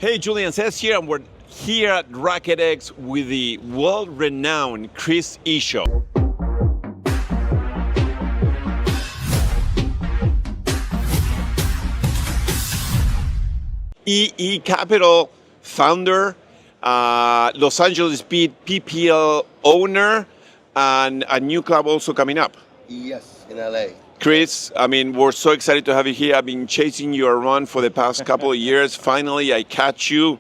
Hey, Julian says here, and we're here at RacquetX with the world-renowned Christ Ishoo. EE Capital founder, Los Angeles Beat PPL owner, and a new club also coming up. Yes, in LA. Chris, I mean, we're so excited to have you here. I've been chasing you around for the past couple of years. Finally, I catch you.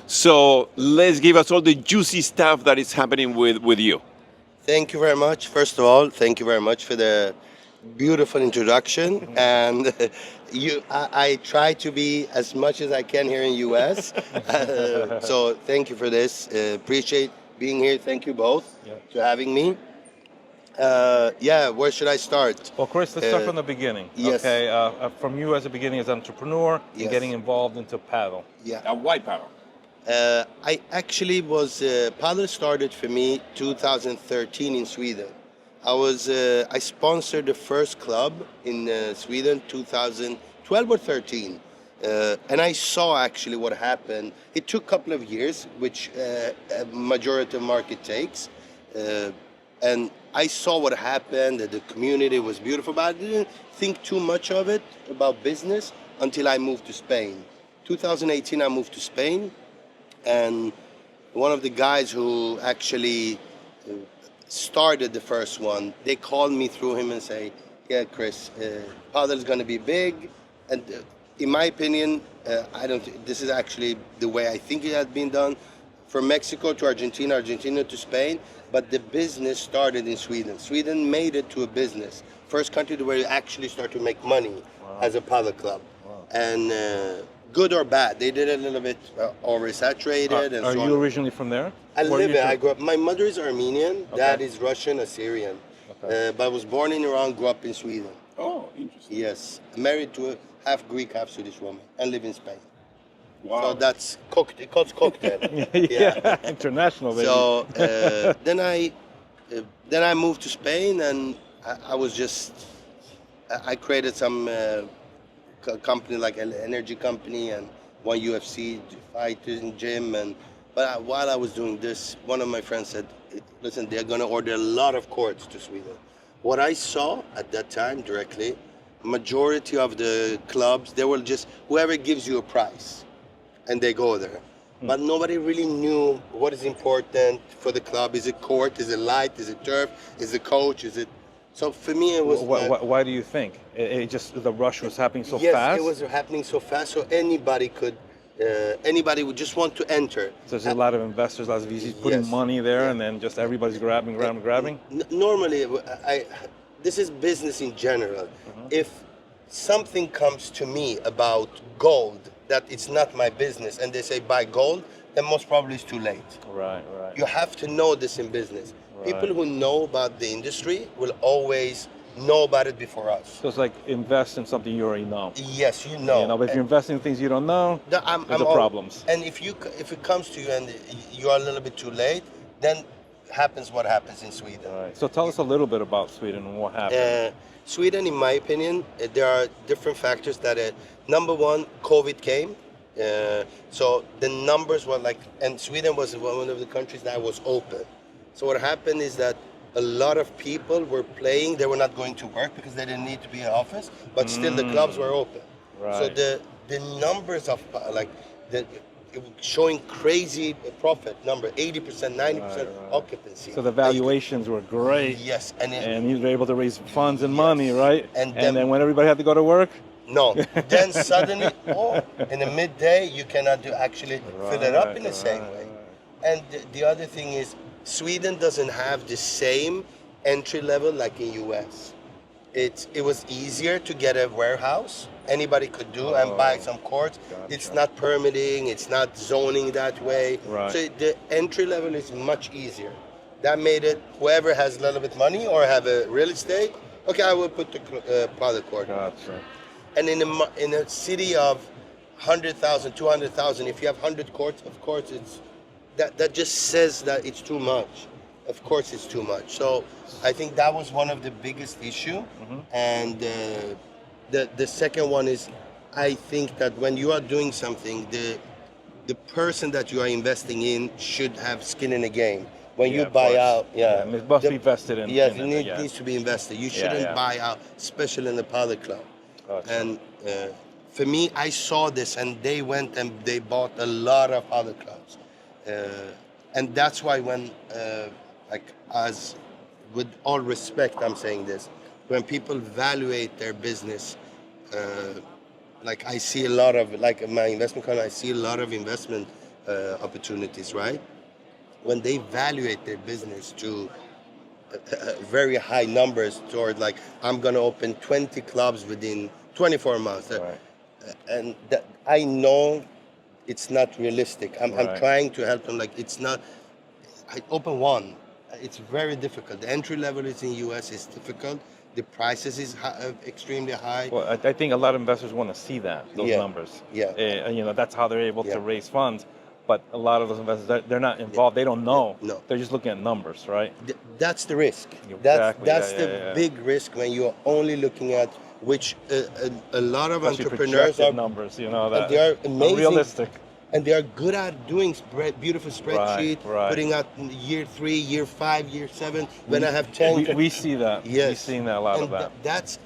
So let's give us all the juicy stuff that is happening with you. Thank you very much. First of all, thank you very much for the beautiful introduction. And I try to be as much as I can here in US. So thank you for this. Appreciate being here. Thank you both for having me. Where should I start? Well, Chris, let's start from the beginning. Yes. Okay, from you as a beginning as an entrepreneur and getting involved into paddle. Yeah. Why paddle? I actually was, Padel started for me 2013 in Sweden. I sponsored the first club in Sweden 2012 or 13. And I saw actually what happened. It took a couple of years, which a majority of market takes. And I saw what happened, that the community was beautiful, but I didn't think too much of it about business until I moved to Spain. 2018, I moved to Spain, and one of the guys who actually started the first one, they called me through him and say, yeah, Chris, Padel is going to be big. And in my opinion, this is actually the way I think it had been done. From Mexico to Argentina, Argentina to Spain, but the business started in Sweden. Sweden made it to a business. First country where you actually start to make money as a paddle club. Wow. And good or bad, they did it a little bit oversaturated. And are so you on. originally from there? I grew up, my mother is Armenian, dad is Russian, Assyrian. Okay. But I was born in Iran, grew up in Sweden. Oh, interesting. Yes, married to a half Greek, half Swedish woman, and live in Spain. Wow. So that's cooked. It calls cocktail. Yeah, international. Baby. So then I moved to Spain, and I created some company like an energy company and one UFC fight in gym. But while I was doing this, one of my friends said, "Listen, they're going to order a lot of courts to Sweden." What I saw at that time directly, majority of the clubs, they were just whoever gives you a price. And they go there. But nobody really knew what is important for the club. Is it court? Is it light? Is it turf? Is it coach? Is it... So for me, it was... Why do you think? It just, the rush was happening so fast? Yes, it was happening so fast, so anybody would just want to enter. So there's a lot of investors, lots of VCs putting money there, and then just everybody's grabbing. Normally, this is business in general. If something comes to me about gold, that it's not my business, and they say buy gold, then most probably it's too late. Right. You have to know this in business. Right. People who know about the industry will always know about it before us. So it's like invest in something you already know. Yes, you know. But if you're investing in things you don't know, there's problems. And if it comes to you and you are a little bit too late, then happens what happens in Sweden. Right. So tell us a little bit about Sweden and what happened. Sweden, in my opinion, there are different factors that number one, COVID came. So the numbers were and Sweden was one of the countries that was open. So what happened is that a lot of people were playing, they were not going to work because they didn't need to be in office, but still the clubs were open. Right. So the numbers of showing crazy profit number, 80%, 90% occupancy. So the valuations were great. Yes. And you were able to raise funds and money, right? And then when everybody had to go to work? No. Then suddenly, in the midday, you cannot actually fill it up in the same way. And the other thing is, Sweden doesn't have the same entry level like in US. It was easier to get a warehouse. Anybody could do and buy some courts. Gotcha. It's not permitting, it's not zoning that way. Right. So the entry level is much easier. That made it, whoever has a little bit money or have a real estate, okay, I will put the paddle court. Gotcha. And in a city of 100,000, 200,000, if you have 100 courts, of course that just says that it's too much. Of course it's too much. So I think that was one of the biggest issue. And the second one is, I think that when you are doing something, the person that you are investing in should have skin in the game. When you of buy course. out, it must be vested in. Yes, in it needs to be invested. You shouldn't buy out, especially in the padel club. Gotcha. And for me, I saw this, and they went and they bought a lot of other clubs, and that's why when, as with all respect, I'm saying this, when people evaluate their business, like I see a lot of, like in my investment company, I see a lot of investment opportunities, right? When they evaluate their business to very high numbers toward like, I'm going to open 20 clubs within 24 months. Right. And that, I know it's not realistic. I'm trying to help them. Like, it's not, I open one. It's very difficult. The entry level is in US is difficult. The prices is extremely high. Well, I think a lot of investors want to see those numbers. Yeah. And that's how they're able to raise funds. But a lot of those investors, they're not involved. They don't know. No. They're just looking at numbers, right? That's the risk. Exactly. That's the big risk when you're only looking at which a lot of entrepreneurs are numbers. That they are amazing, realistic, and they are good at doing beautiful spreadsheet, right. putting out year 3, year 5, year 7. When I have 10, we see that. Yes, we've seen that a lot of that. That's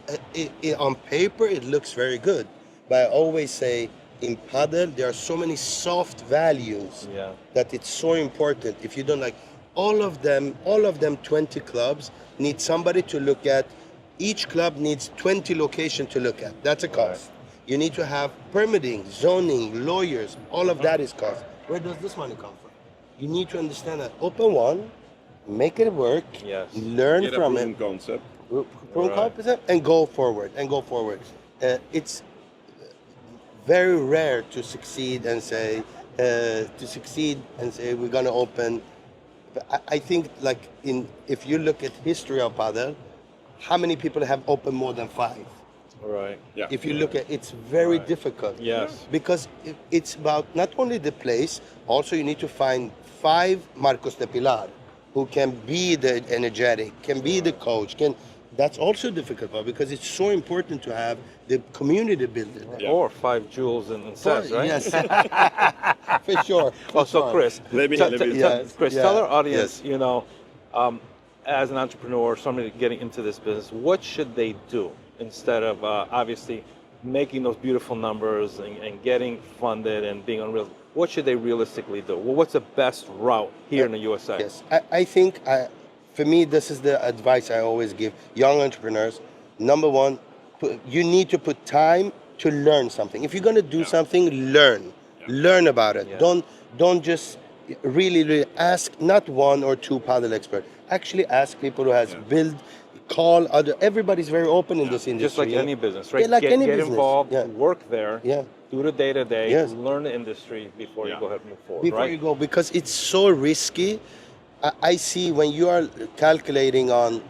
on paper it looks very good, but I always say, in padel, there are so many soft values that it's so important. If you don't like all of them 20 clubs need somebody to look at. Each club needs 20 locations to look at. That's a cost. Right. You need to have permitting, zoning, lawyers. All of that is cost. Where does this money come from? You need to understand that. Open one, make it work, learn Get from a it. concept. Concept, and go forward. It's very rare to succeed and say we're going to open. I think like if you look at history of padel, how many people have opened more than 5? Right. Yeah. If you look at, it's very difficult. Yes. Because it's about not only the place, also you need to find 5 Marcos de Pilar who can be the energetic, can be the coach, that's also difficult because it's so important to have the community builder. Yeah. Or 5 jewels and sets, right? Yes. For sure. So Chris, Chris, tell our audience, as an entrepreneur, somebody getting into this business, what should they do instead of obviously making those beautiful numbers and getting funded and being unreal? What should they realistically do? Well, what's the best route here in the USA? Yes, I think for me, this is the advice I always give young entrepreneurs. Number one, you need to put time to learn something. If you're going to do something, learn. Learn about it. Yeah. Don't just really ask not 1 or 2 padel experts. Actually ask people who has built, call other. Everybody's very open in this industry. Just like any business, right? Yeah, like any get business. Involved, work there, do the day-to-day, learn the industry before you go ahead and move forward, Before you go, because it's so risky. I see when you are calculating on,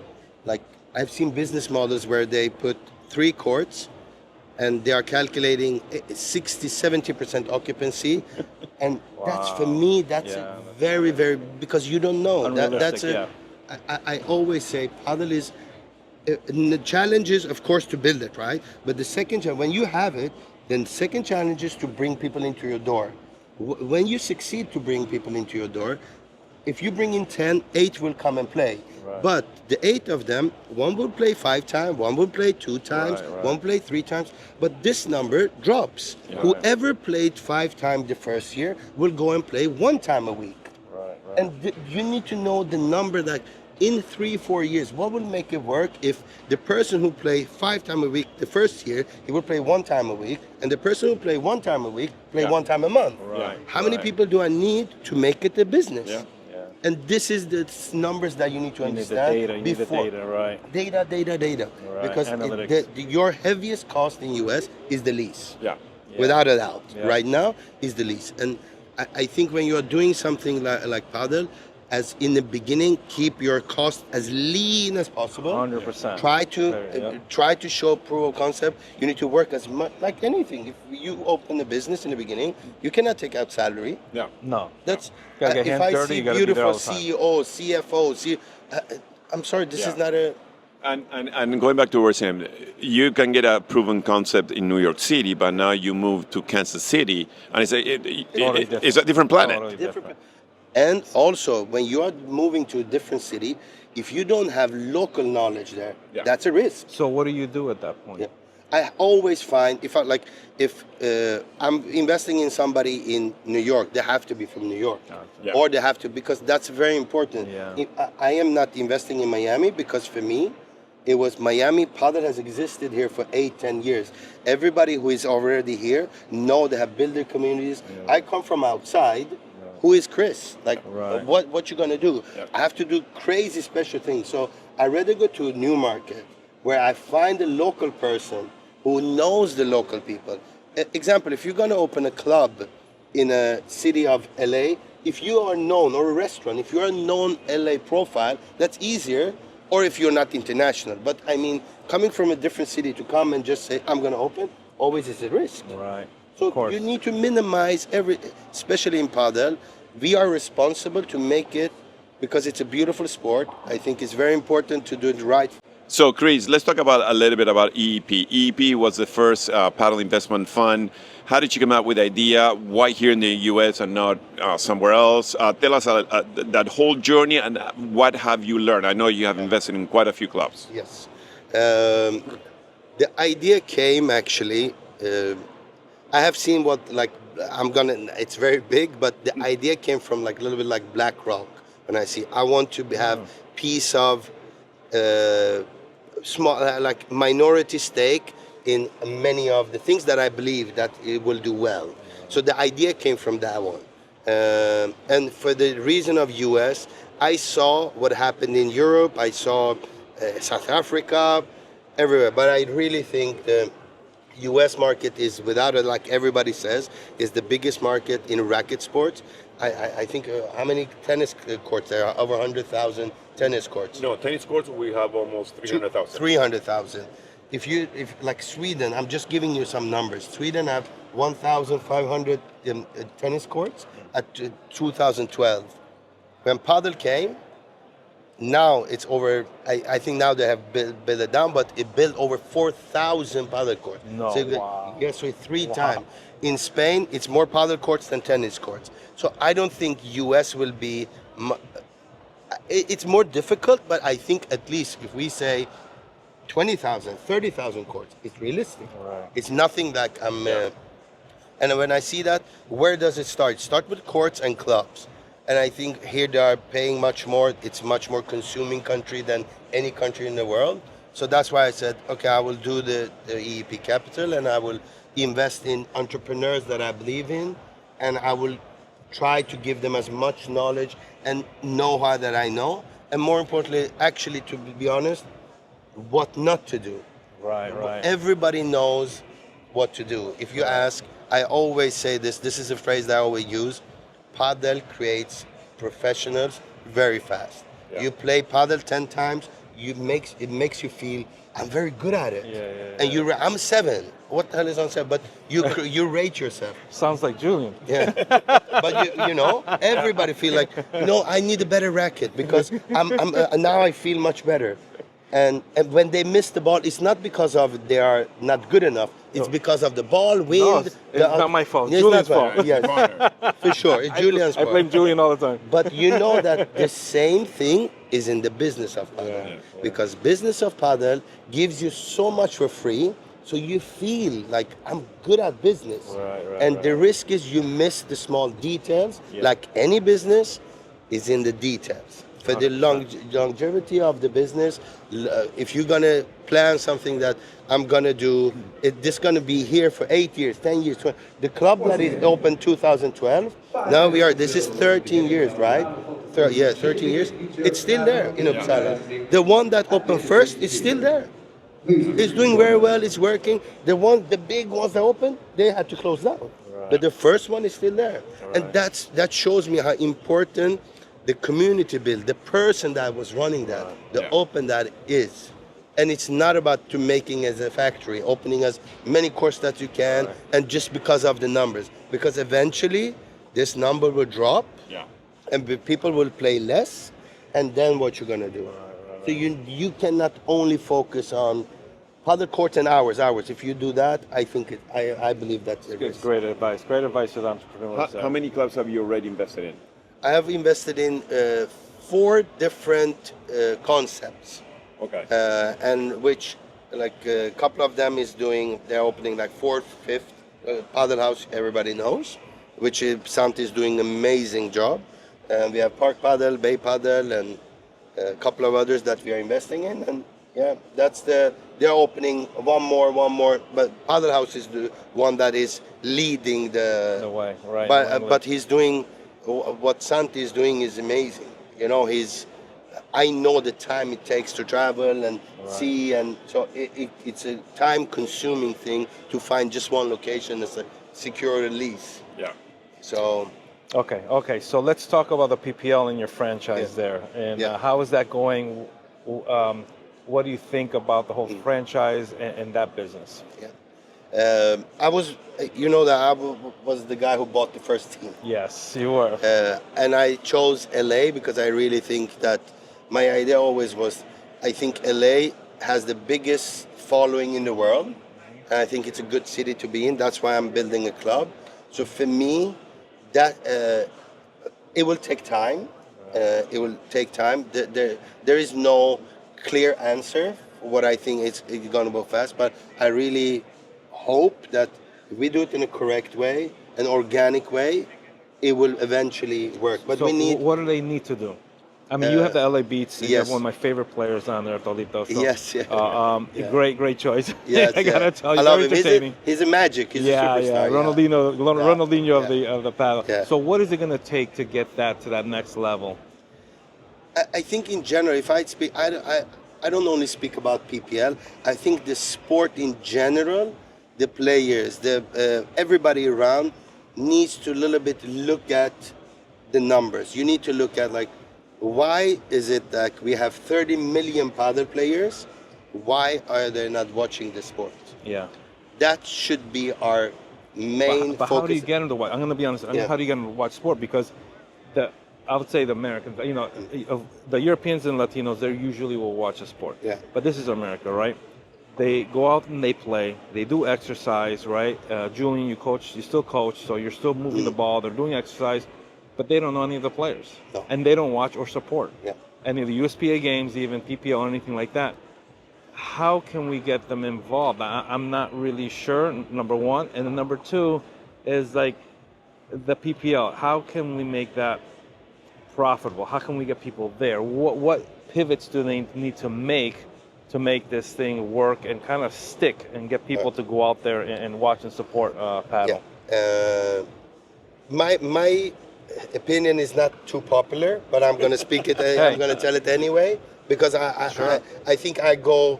like, I've seen business models where they put 3 courts and they are calculating 60-70% occupancy, and that's, for me, that's very, very, because you don't know. I always say padel is the challenge is, of course, to build it, right? But the second challenge, when you have it, then the second challenge is to bring people into your door. When you succeed to bring people into your door, if you bring in 10, 8 will come and play. Right. But the 8 of them, 1 will play 5 times, 1 will play 2 times, 1 will play 3 times. But this number drops. Yeah. Whoever played 5 times the first year will go and play 1 time a week. Right. And you need to know the number that in 3-4 years, what will make it work if the person who played 5 times a week the first year, he will play 1 time a week, and the person who played 1 time a week, play 1 time a month. Right. How many people do I need to make it a business? Yeah. And this is the numbers that you need to understand. You need the data, right? Data. Right. Because your heaviest cost in US is the lease. Yeah. Without a doubt. Yeah. Right now is the lease. And I think when you're doing something like Padel, as in the beginning, keep your cost as lean as possible. 100%. Try to show proof of concept. You need to work as much like anything. If you open a business in the beginning, you cannot take out salary. Yeah. No. That's if I see beautiful CEO, CFO, I'm sorry, this is not a And going back to what we're saying, you can get a proven concept in New York City, but now you move to Kansas City, and it's a different planet. Totally different. And also, when you are moving to a different city, if you don't have local knowledge there, that's a risk. So what do you do at that point? Yeah. I always find if I'm investing in somebody in New York, they have to be from New York, or they have to, because that's very important. Yeah. I am not investing in Miami because for me, it was Miami. Padel has existed here for 8-10 years. Everybody who is already here know they have built their communities. Yeah. I come from outside. Who is Chris? Like, Right. what you gonna do? I have to do crazy special things. So I rather go to a new market where I find a local person who knows the local people. Example, if you're gonna open a club in a city of LA, if you are known, or a restaurant, if you're a known LA profile, that's easier, or if you're not international. But I mean, coming from a different city to come and just say, I'm gonna open, always is a risk. Right. So you need to minimize especially in Padel, we are responsible to make it, because it's a beautiful sport. I think it's very important to do it right. So, Chris, let's talk about a little bit about EEP. EEP was the first paddle investment fund. How did you come up with the idea? Why here in the U.S. and not somewhere else? Tell us that whole journey and what have you learned? I know you have invested in quite a few clubs. Yes. The idea came actually, I have seen it's very big, but the idea came from like a little bit like BlackRock. When I want to have piece of small, like minority stake in many of the things that I believe that it will do well. So the idea came from that one. And for the reason of US, I saw what happened in Europe, I saw South Africa, everywhere. But I really think the US market is, without it, like everybody says, is the biggest market in racket sports. I think how many tennis courts there are? Over 100,000 tennis courts. No, tennis courts we have almost 300,000. 300,000. If like Sweden, I'm just giving you some numbers. Sweden have 1,500 tennis courts at 2012. When Padel came, now it's over. I think now they have built it down, but it built over 4,000 Padel courts. No, So wow. yes, so three times. In Spain, it's more Padel courts than tennis courts. So I don't think US will be. It's more difficult, but I think at least if we say 20,000, 30,000 courts, it's realistic. Right. It's nothing like I'm. And when I see that, where does it start? Start with courts and clubs. And I think here they are paying much more. It's much more consuming country than any country in the world. So that's why I said, okay, I will do the EEP Capital, and I will invest in entrepreneurs that I believe in, and I will try to give them as much knowledge and know-how that I know, and more importantly, actually, to be honest, what not to do. Right. Everybody knows what to do. If you ask, I always say this is a phrase that I always use, Padel creates professionals very fast. Yeah. You play Padel 10 times, it makes you feel, I'm very good at it. And I'm 7. What the hell is on 7? But you rate yourself. Sounds like Julian. Yeah. But you know, everybody feel like, no, I need a better racket because I'm now I feel much better. And when they miss the ball, it's not because of they are not good enough. It's because of the ball, wind. No, it's not my fault. It's Julian's not fault. Yes, for sure. It's Julian's I fault. blame Julian all the time. But you know that the same thing is in the business of Padel. Because business of Padel gives you so much for free, so you feel like I'm good at business. And the risk is you miss the small details. Like any business is in the details. For the longevity of the business, if you're gonna plan something that I'm gonna do, this gonna be here for 8 years, 10 years, 20. The club that is open 2012, now this is 13 years, right? 13 years. It's still there in Uppsala. The one that opened first is still there. It's doing very well, it's working. The big ones that opened, they had to close down. But the first one is still there. And that shows me how important the community build, the person that was running that, open that is. And it's not about to making as a factory, opening as many courses that you can, and just because of the numbers. Because eventually, this number will drop, and people will play less, and then what you're gonna do? So you cannot only focus on paddle courts and hours. If you do that, I think I believe that's a It's risk. great advice. Great advice to the entrepreneurs. How many clubs have you already invested in? I have invested in 4 different concepts, Okay. and which like a couple of them they're opening like 4th, 5th paddle house. Everybody knows, which is Santi is doing amazing job. And we have Park Paddle, Bay Paddle, and a couple of others that we are investing in. And yeah, they're opening one more. But Paddle House is the one that is leading the way, right? But he's doing what Santi is doing is amazing. You know, I know the time it takes to travel and see, and so it's a time-consuming thing to find just one location that's a secure lease. Yeah. So. Okay. So let's talk about the PPL and your franchise there, and how is that going? What do you think about the whole franchise and that business? Yeah. I was the guy who bought the first team. Yes, you were. And I chose LA because I really think that my idea always was, I think LA has the biggest following in the world, and I think it's a good city to be in. That's why I'm building a club. So for me, that it will take time. It will take time. There is no clear answer for what I think it's going to go fast, but I really hope that if we do it in a correct way, an organic way, it will eventually work. But so we need. What do they need to do? I mean, you have the LA Beats. And you have yes. one of my favorite players on there, Tolito. So, Yes, yeah. Great choice. Yes, I gotta tell you, I love very him. entertaining. He's a magic. He's a superstar. Ronaldinho of the paddle. Yeah. So what is it going to take to get that to that next level? I think in general, if I speak, I don't only speak about PPL. I think the sport in general, the players, everybody around needs to a little bit look at the numbers. You need to look at like, why is it that we have 30 million paddle players? Why are they not watching the sport? Yeah. That should be our main but focus. how do you get them to watch? I'm going to be honest. How do you get them to watch sport? Because I would say the Americans, the Europeans and Latinos, they usually will watch a sport. Yeah. But this is America, right? They go out and they play. They do exercise, right? Julian, you still coach, so you're still moving the ball. They're doing exercise, but they don't know any of the players. No. And they don't watch or support Yeah. any of the USPA games, even PPL or anything like that. How can we get them involved? I'm not really sure, number one. And then number two is like the PPL. How can we make that profitable? How can we get people there? What pivots do they need to make this thing work and kind of stick and get people to go out there and watch and support paddle? Yeah. My opinion is not too popular, but I'm going to speak it. I'm going to tell it anyway because I think I go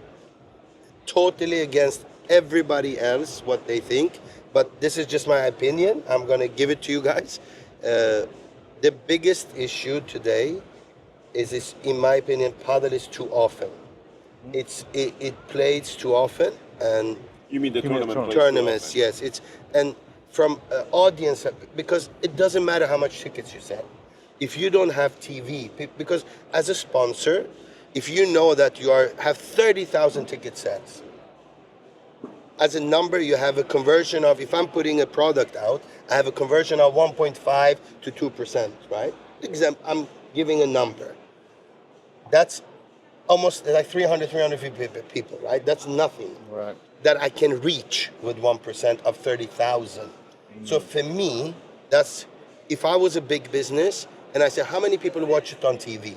totally against everybody else what they think. But this is just my opinion. I'm going to give it to you guys. The biggest issue today is in my opinion, paddle is too often. It plays too often, and You mean the tournament? tournaments, yes. And from audience, because it doesn't matter how much tickets you sell. If you don't have TV, because as a sponsor, if you know that you have 30,000 ticket sales, as a number, you have a conversion of, if I'm putting a product out, I have a conversion of 1.5 to 2%, right? I'm giving a number. That's almost like 350 people, right? That's nothing. Right. That I can reach with 1% of 30,000. So for me, that's, if I was a big business and I said, how many people watch it on TV?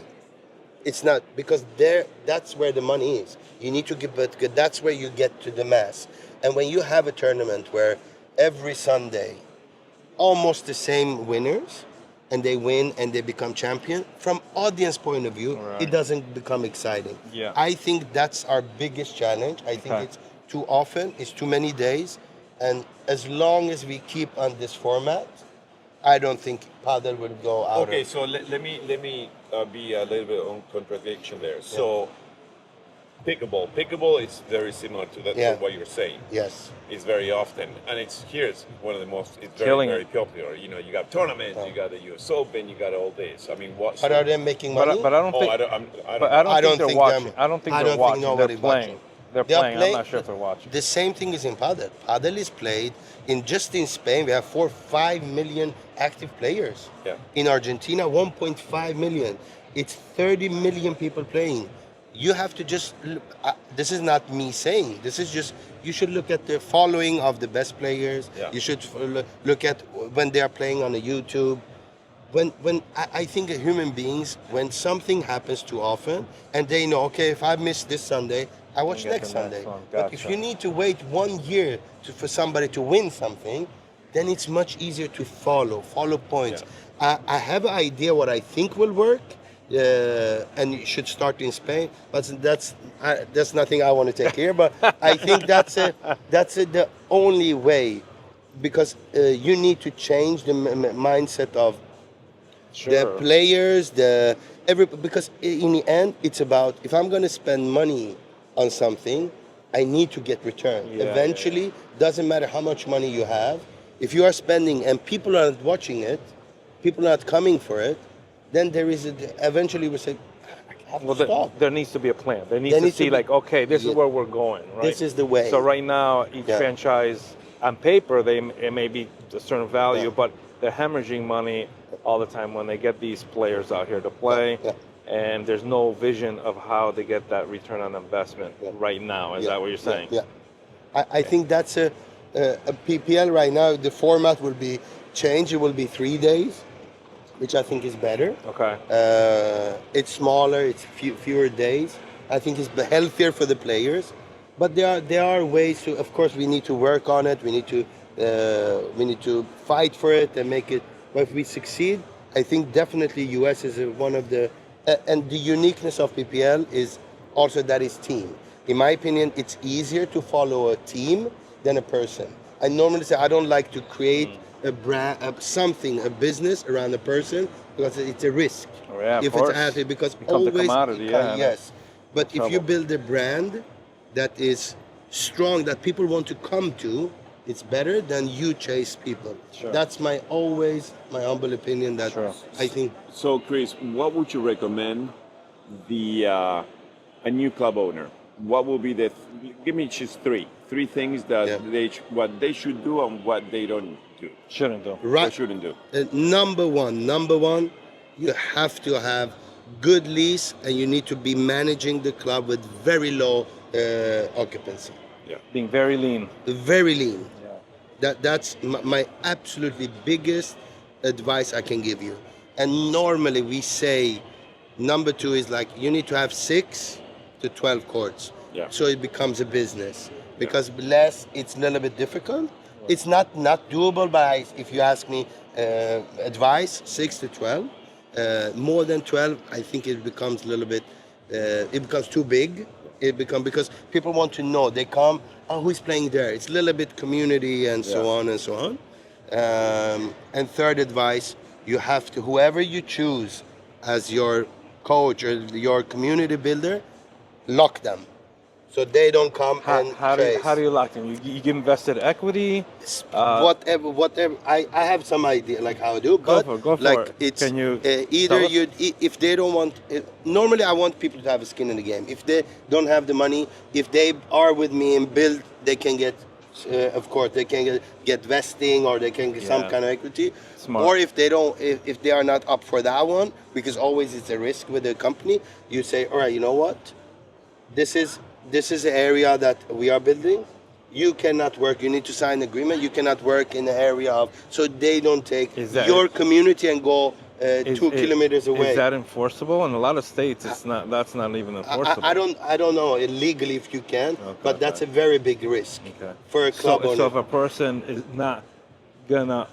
It's not, because that's where the money is. You need to give, but that's where you get to the mass. And when you have a tournament where every Sunday, almost the same winners, and they win and they become champion, from audience point of view, it doesn't become exciting. Yeah. I think that's our biggest challenge. I think it's too often, it's too many days, and as long as we keep on this format, I don't think Padel will go out. Okay, so let me be a little bit on contradiction there. So pickleball. Pickleball is very similar to that. Yeah. To what you're saying. Yes. It's very often, and it's one of the most. It's very Killing very it. popular. You know, you got tournaments, you got the U.S. Open, you got all this. I mean, what? But are they making money? But I don't think. I don't I don't think they're watching. them- I don't think I they're don't think watching. They're nobody playing. watching. They're They are playing. I'm not sure if they're watching. The same thing is in Padel. Padel is played just in Spain. We have 5 million active players. Yeah. In Argentina, 1.5 million. It's 30 million people playing. You have to just. This is not me saying. This is just. You should look at the following of the best players. Yeah. You should look at when they are playing on a YouTube. When I think human beings, when something happens too often, and they know, okay, if I miss this Sunday, I watch get next the next Sunday. one. But if Gotcha. you need to wait 1 year for somebody to win something, then it's much easier to follow points. I have an idea what I think will work, and you should start in Spain. But that's nothing I want to take here. But I think that's the only way, because you need to change the mindset of the players, because in the end, it's about, if I'm going to spend money on something, I need to get return. Eventually, doesn't matter how much money you have. If you are spending and people aren't watching it, people are not coming for it, then there is eventually we say, I have to stop. There needs to be a plan. There needs to see like, okay, this is where we're going, right? This is the way. So right now, each franchise, on paper, it may be a certain value, but they're hemorrhaging money all the time when they get these players out here to play, and there's no vision of how they get that return on investment right now. Is that what you're saying? Yeah. I think that's a PPL right now. The format will be changed. It will be 3 days, which I think is better. Okay. It's smaller. It's fewer days. I think it's healthier for the players. But there are ways to. Of course, we need to work on it. We need to fight for it and make it. But if we succeed, I think definitely US is one of the. And the uniqueness of PPL is also that it's team. In my opinion, it's easier to follow a team than a person. I normally say I don't like to create a brand, a business around a person, because it's a risk. Oh, yeah, if of course. it's athlete, because Becomes a always commodity, yes. But if you trouble. build a brand that is strong, that people want to come to, it's better than you chase people. Sure. That's my humble opinion. That I think. So, Chris, what would you recommend a new club owner? What will be give me just three things that what they should do and what they don't do. Shouldn't do. Right. Or shouldn't do. Number one, you have to have good lease, and you need to be managing the club with very low occupancy. Yeah. Being very lean. Very lean. Yeah. That's my absolutely biggest advice I can give you. And normally we say number 2 is like you need to have 6 to 12 courts. Yeah. So it becomes a business. Because less, it's a little bit difficult. It's not doable, but if you ask me advice, 6 to 12. More than 12, I think it becomes a little bit, it becomes too big. Because people want to know. They come, who's playing there? It's a little bit community and so on and so on. And third advice, you have to, whoever you choose as your coach or your community builder, lock them. So they don't come and chase. How do you lock them? You give invested equity? Whatever. I have some idea like how to do, but go for like it. it's Can you either if they don't want. Normally, I want people to have a skin in the game. If they don't have the money, if they are with me and build, they can get. Of course, they can get vesting or they can get some kind of equity. Smart. Or if they don't, if they are not up for that one, because always it's a risk with the company. You say, all right, you know what? This is an area that we are building. You cannot work. You need to sign an agreement. You cannot work in the area of, so they don't take your community and go 2 kilometers away. Is that enforceable? In a lot of states, it's not. That's not even enforceable. I don't know illegally if you can, but that's a very big risk for a club owner. So if a person is not gonna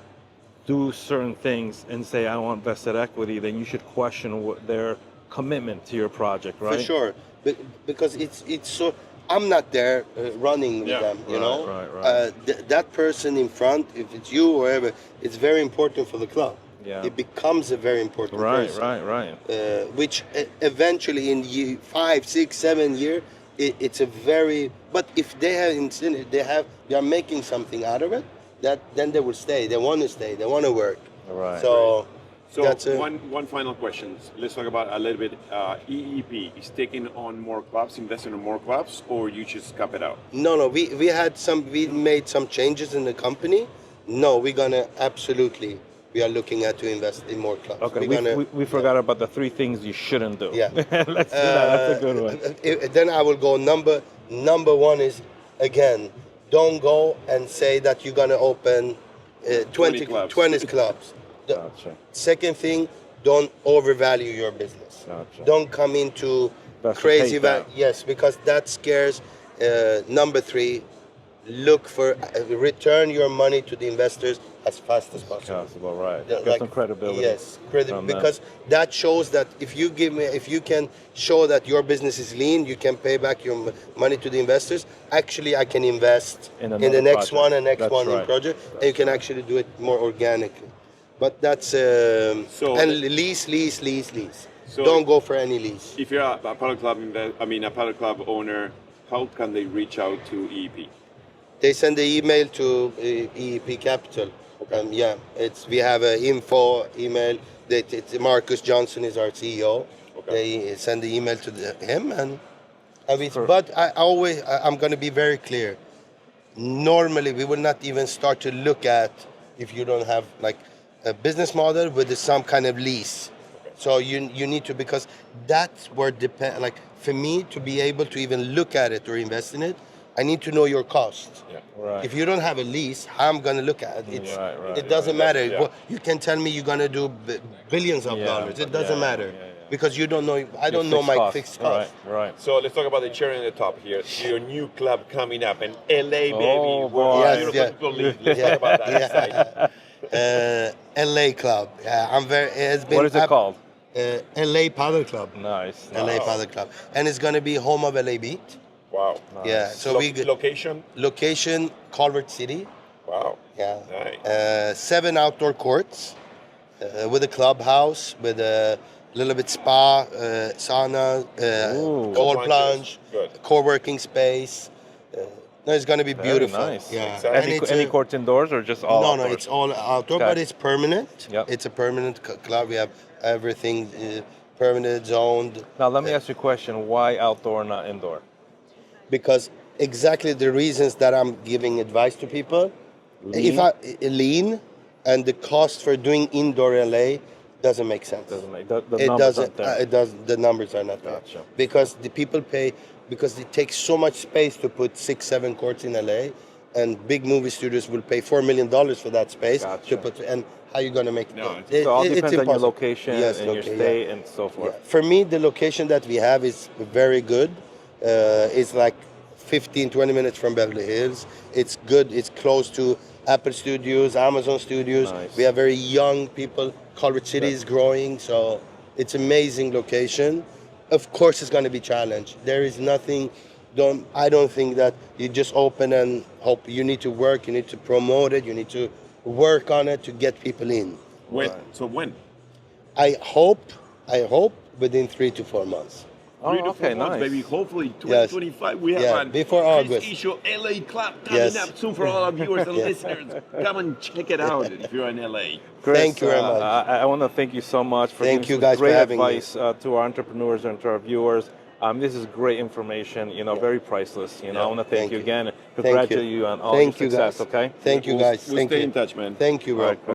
do certain things and say, I want vested equity, then you should question what their commitment to your project, right? For sure, because it's so. I'm not there running with them, you know. Right. That person in front, if it's you or whoever, it's very important for the club. Yeah. It becomes a very important person. Right. Which eventually in 5, 6, 7 years, it's a very. But if they have incentive, they are making something out of it. Then they will stay. They want to stay. They want to work. Right. So. So That's one final question. Let's talk about a little bit. EEP is taking on more clubs, investing in more clubs, or you just cap it out? No. We made some changes in the company. No, we're gonna absolutely. We are looking at to invest in more clubs. Okay, we forgot about the 3 things you shouldn't do. Yeah. Let's do that. That's a good one. Then I will go number 1 is, again, don't go and say that you're gonna open 20 clubs. 20 clubs. Gotcha. Second thing, don't overvalue your business. Gotcha. Don't come into Investors crazy hate that. Yes, because that scares. Number 3, look for return your money to the investors as fast as possible. Possible, right? Yeah, Get some credibility. Yes, from that. because that shows that if you can show that your business is lean, you can pay back your money to the investors. Actually, I can invest in the another next project. one and next That's one in right. project, and you can actually do it more organically. But that's and lease. So Don't go for any lease. If you're a Padel Club, a Padel Club owner, how can they reach out to EEP? They send the email to EEP Capital. Okay. We have an info email. Marcus Johnson is our CEO. Okay. They send the email to him, but I'm going to be very clear. Normally, we will not even start to look at if you don't have like a business model with some kind of lease. Okay. So you need to, because that's where like for me to be able to even look at it or invest in it, I need to know your cost. Yeah. Right. If you don't have a lease, how I'm going to look at it? It doesn't matter. Yeah. You can tell me you're going to do billions of dollars. It doesn't matter because you don't know. I don't know my fixed cost. Right. So let's talk about the cherry on the top here. Your new club coming up in LA, baby. Oh, boy. Beautiful league. Let's talk about that. LA club. I'm very. It's been What is it called? LA Padel Club. Nice. LA Padel Club, and it's going to be home of LA Beat. Wow. Nice. Yeah. So location Culver City. Wow. Yeah. Nice. 7 outdoor courts with a clubhouse, with a little bit spa, sauna, cold plunge, co-working space. No, it's going to be Very beautiful. nice. Yeah. Exactly. Any courts indoors or just all outdoors? No, it's all outdoor, Okay. but it's permanent. Yep. It's a permanent club. We have everything permanent, zoned. Now, let me ask you a question. Why outdoor, not indoor? Because exactly the reasons that I'm giving advice to people. Lean? Lean, and the cost for doing indoor LA doesn't make sense. Doesn't make the It numbers doesn't. aren't there. The numbers are not there. Gotcha. Because the people pay, because it takes so much space to put 6-7 courts in LA, and big movie studios will pay $4 million for that space Gotcha. to put. And how are you going to make No, it? So it all It's depends on your impossible. location Yes, and your state and so forth. For me, the location that we have is very good. It's like 15-20 minutes from Beverly Hills. It's good. It's close to Apple Studios, Amazon Studios. Nice. We have very young people. Culver City is growing, so it's amazing location. Of course, it's going to be challenged. There is nothing. I don't think that you just open and hope. You need to work. You need to promote it. You need to work on it to get people in. When? Right. So when? I hope within 3 to 4 months. Oh, 3 to 4 okay, months, nice. baby. Hopefully, 2025 we have Yeah, one. before Christ August. Ishoo LA Club coming Yes. up soon for all our viewers and listeners. Come and check it out if you're in LA. Chris, Thank you very much. I want to thank you so much for Thank giving you some guys for great having me. advice to our entrepreneurs and to our viewers. This is great information, very priceless. I want to thank you again. Congratulate you on all your Thank you, success, guys. okay? Thank you, guys. We'll Thank stay you. in touch, man. Thank you, bro. All right,